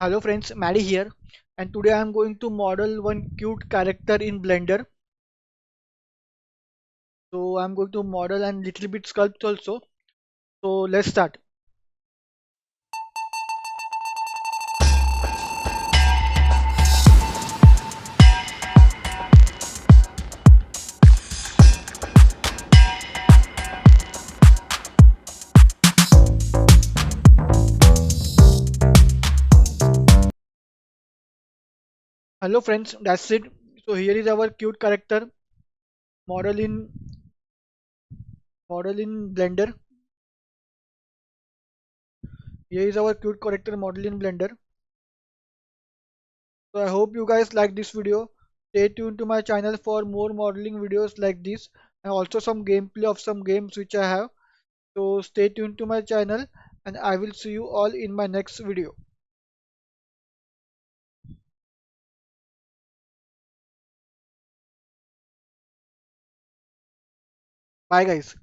Hello friends, Maddie here, and today I am going to model one cute character in Blender. So I'm going to model and little bit sculpt also. So let's start. Hello friends, that's it. So here is our cute character model in Blender. Here is our cute character model in Blender. So I hope you guys like this video. Stay tuned to my channel for more modeling videos like this and also some gameplay of some games which I have. So stay tuned to my channel and I will see you all in my next video. Bye guys.